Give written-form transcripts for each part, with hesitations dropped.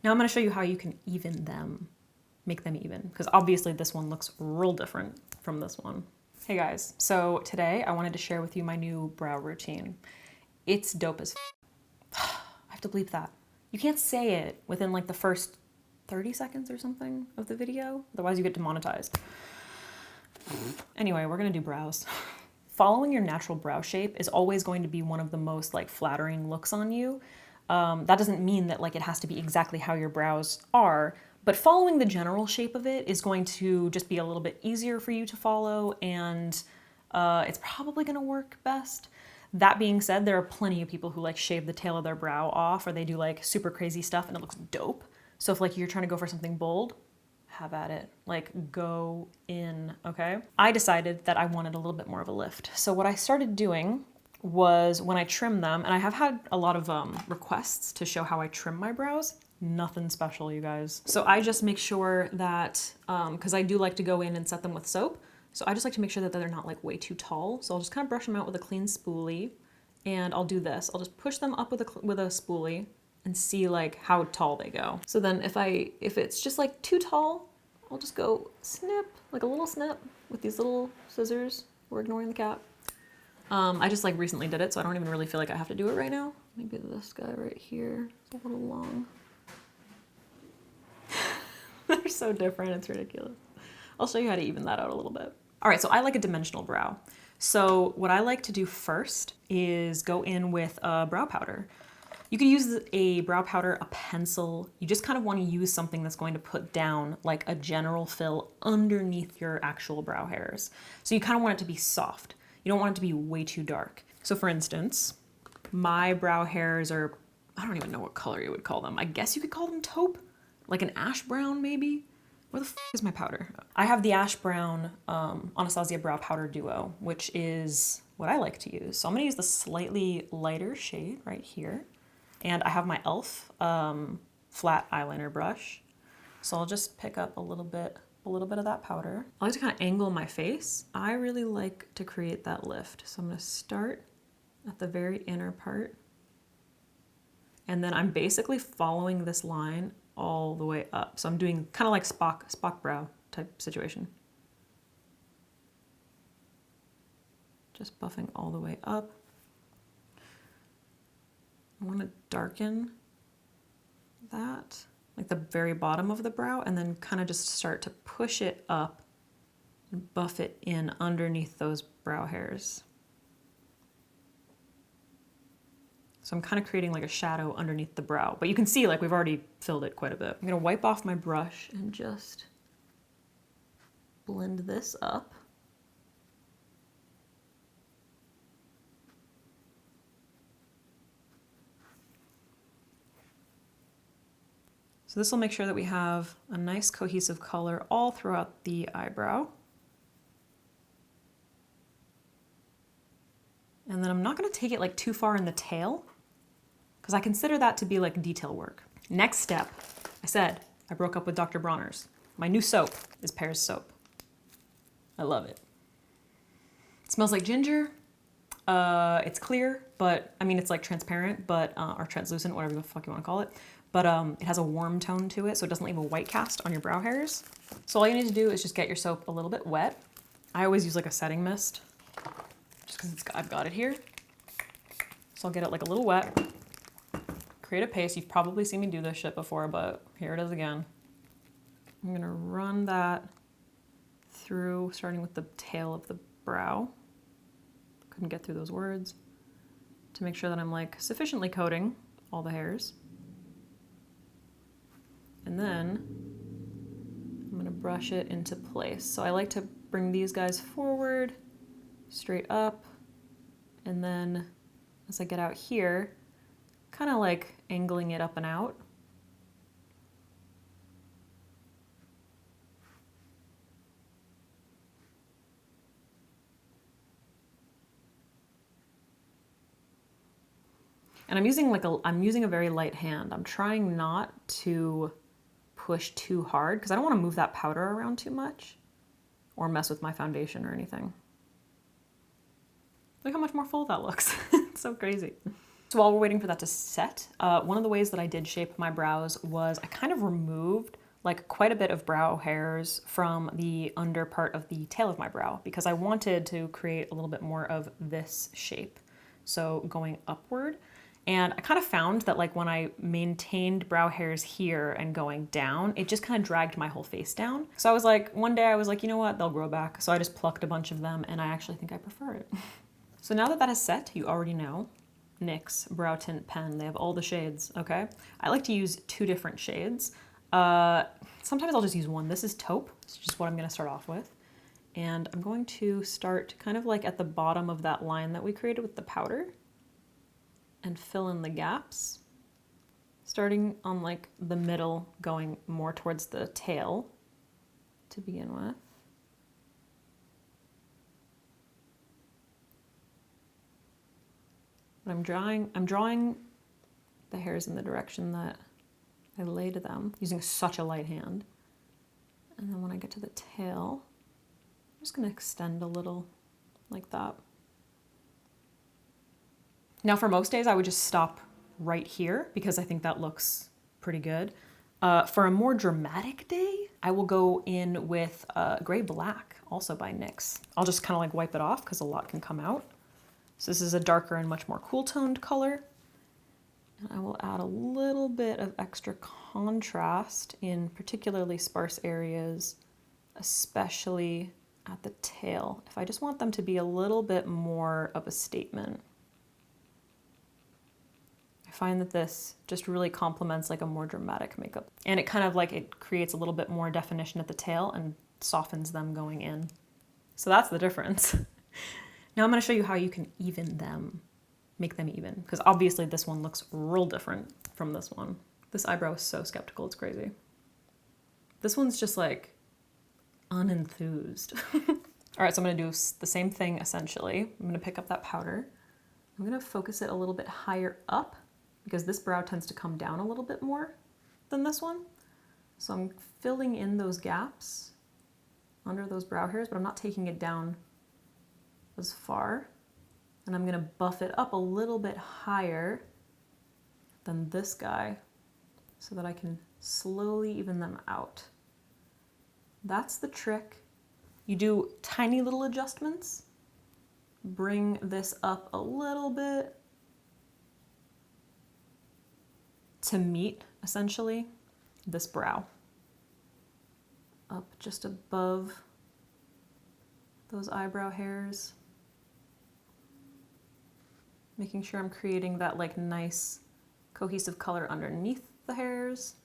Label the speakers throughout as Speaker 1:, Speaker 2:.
Speaker 1: Now I'm gonna show you how you can even them, make them even, because obviously this one looks real different from this one. Hey guys, so today I wanted to share with you my new brow routine. It's dope as I have to bleep that. You can't say it within like the first 30 seconds or something of the video, otherwise you get demonetized. Anyway, we're gonna do brows. Following your natural brow shape is always going to be one of the most like flattering looks on you. That doesn't mean that like it has to be exactly how your brows are, but following the general shape of it is going to just be a little bit easier for you to follow, and it's probably gonna work best. That being said, there are plenty of people who like shave the tail of their brow off, or they do like super crazy stuff and it looks dope. So if like you're trying to go for something bold, have at it. Like go in, okay? I decided that I wanted a little bit more of a lift. So what I started doing was when I trim them, and I have had a lot of requests to show how I trim my brows. Nothing special, you guys. So I just make sure that, because I do like to go in and set them with soap, so I just like to make sure that they're not like way too tall. So I'll just kind of brush them out with a clean spoolie, and I'll do this. I'll just push them up with a spoolie and see like how tall they go. So then if it's just like too tall, I'll just go snip, like a little snip with these little scissors. We're ignoring the cap. I just like recently did it, so I don't even really feel like I have to do it right now. Maybe this guy right here is a little long. They're so different, it's ridiculous. I'll show you how to even that out a little bit. All right, so I like a dimensional brow. So what I like to do first is go in with a brow powder. You can use a brow powder, a pencil. You just kind of want to use something that's going to put down like a general fill underneath your actual brow hairs. So you kind of want it to be soft. You don't want it to be way too dark. So for instance, my brow hairs are, I don't even know what color you would call them. I guess you could call them taupe, like an ash brown maybe. Where the f is my powder? I have the ash brown Anastasia brow powder duo, which is what I like to use. So I'm gonna use the slightly lighter shade right here. And I have my e.l.f. Flat eyeliner brush. So I'll just pick up a little bit of that powder. I like to kind of angle my face. I really like to create that lift. So I'm gonna start at the very inner part. And then I'm basically following this line all the way up. So I'm doing kind of like Spock brow type situation. Just buffing all the way up. I want to darken that, like the very bottom of the brow, and then kind of just start to push it up and buff it in underneath those brow hairs. So I'm kind of creating like a shadow underneath the brow, but you can see like we've already filled it quite a bit. I'm gonna wipe off my brush and just blend this up. So this will make sure that we have a nice cohesive color all throughout the eyebrow. And then I'm not gonna take it like too far in the tail, because I consider that to be like detail work. Next step, I said I broke up with Dr. Bronner's. My new soap is Pear's soap. I love it. It smells like ginger. It's clear, but I mean, it's like transparent, but or translucent, whatever the fuck you want to call it. But it has a warm tone to it, so it doesn't leave a white cast on your brow hairs. So all you need to do is just get your soap a little bit wet. I always use like a setting mist, just because I've got it here. So I'll get it like a little wet. Create a paste. You've probably seen me do this shit before, but here it is again. I'm gonna run that through, starting with the tail of the brow. Couldn't get through those words. To make sure that I'm like sufficiently coating all the hairs. And then I'm gonna brush it into place. So I like to bring these guys forward, straight up, and then as I get out here, kind of like angling it up and out. And I'm using a very light hand. I'm trying not to push too hard because I don't want to move that powder around too much or mess with my foundation or anything. Look how much more full that looks. It's so crazy. So while we're waiting for that to set, one of the ways that I did shape my brows was I kind of removed like quite a bit of brow hairs from the under part of the tail of my brow because I wanted to create a little bit more of this shape. So going upward. And I kind of found that like when I maintained brow hairs here and going down, it just kind of dragged my whole face down. So I was like, one day I was like, you know what, they'll grow back. So I just plucked a bunch of them and I actually think I prefer it. So now that that is set, you already know NYX Brow Tint Pen. They have all the shades, okay? I like to use 2 different shades. Sometimes I'll just use one. This is Taupe. It's just what I'm gonna start off with. And I'm going to start kind of like at the bottom of that line that we created with the powder and fill in the gaps, starting on like the middle, going more towards the tail to begin with. But I'm drawing the hairs in the direction that I laid them using such a light hand. And then when I get to the tail, I'm just gonna extend a little like that. Now for most days, I would just stop right here because I think that looks pretty good. For a more dramatic day, I will go in with Gray Black, also by NYX. I'll just kind of like wipe it off because a lot can come out. So this is a darker and much more cool toned color. And I will add a little bit of extra contrast in particularly sparse areas, especially at the tail, if I just want them to be a little bit more of a statement. I find that this just really complements like a more dramatic makeup. And it kind of like, it creates a little bit more definition at the tail and softens them going in. So that's the difference. Now I'm gonna show you how you can even them, make them even. Because obviously this one looks real different from this one. This eyebrow is so skeptical, it's crazy. This one's just like unenthused. All right, so I'm gonna do the same thing essentially. I'm gonna pick up that powder. I'm gonna focus it a little bit higher up because this brow tends to come down a little bit more than this one. So I'm filling in those gaps under those brow hairs, but I'm not taking it down as far. And I'm gonna buff it up a little bit higher than this guy so that I can slowly even them out. That's the trick. You do tiny little adjustments, bring this up a little bit to meet, essentially, this brow. Up just above those eyebrow hairs. Making sure I'm creating that like nice cohesive color underneath the hairs.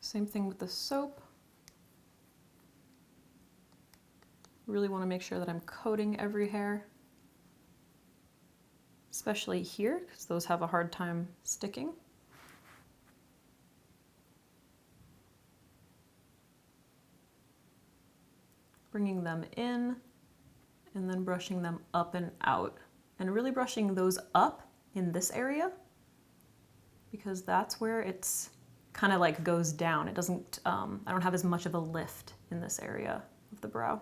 Speaker 1: Same thing with the soap. Really want to make sure that I'm coating every hair, especially here, because those have a hard time sticking. Bringing them in and then brushing them up and out, and really brushing those up in this area because that's where it's kind of like goes down. It doesn't, I don't have as much of a lift in this area of the brow.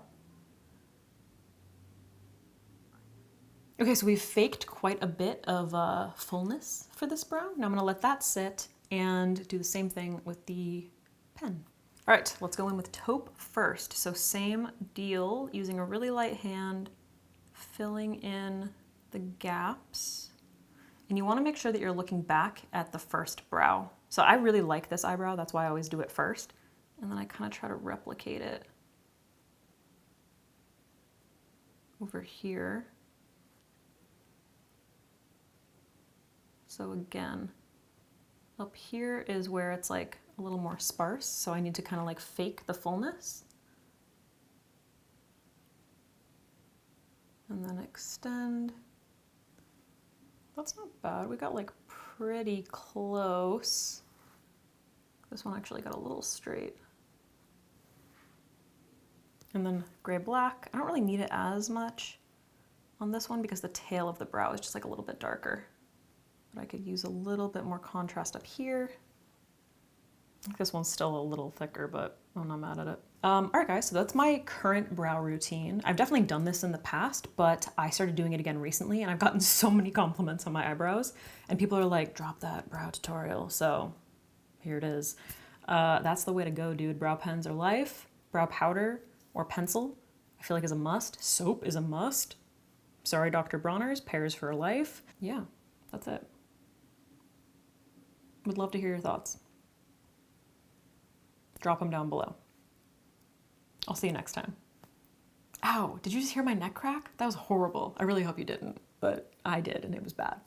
Speaker 1: Okay, so we've faked quite a bit of fullness for this brow. Now I'm gonna let that sit and do the same thing with the pen. All right, let's go in with taupe first. So same deal, using a really light hand, filling in the gaps. And you wanna make sure that you're looking back at the first brow. So I really like this eyebrow, that's why I always do it first. And then I kind of try to replicate it over here. So again, up here is where it's like a little more sparse, so I need to kind of like fake the fullness. And then extend. That's not bad, we got like pretty close. This one actually got a little straight. And then gray black. I don't really need it as much on this one because the tail of the brow is just like a little bit darker. But I could use a little bit more contrast up here. I think this one's still a little thicker, but I'm not mad at it. All right, guys, so that's my current brow routine. I've definitely done this in the past, but I started doing it again recently, and I've gotten so many compliments on my eyebrows, and people are like, drop that brow tutorial. So here it is. That's the way to go, dude. Brow pens are life. Brow powder or pencil, I feel like is a must. Soap is a must. Sorry, Dr. Bronner's, pears for life. Yeah, that's it. Would love to hear your thoughts. Drop them down below. I'll see you next time. Ow, did you just hear my neck crack? That was horrible. I really hope you didn't, but I did, and it was bad.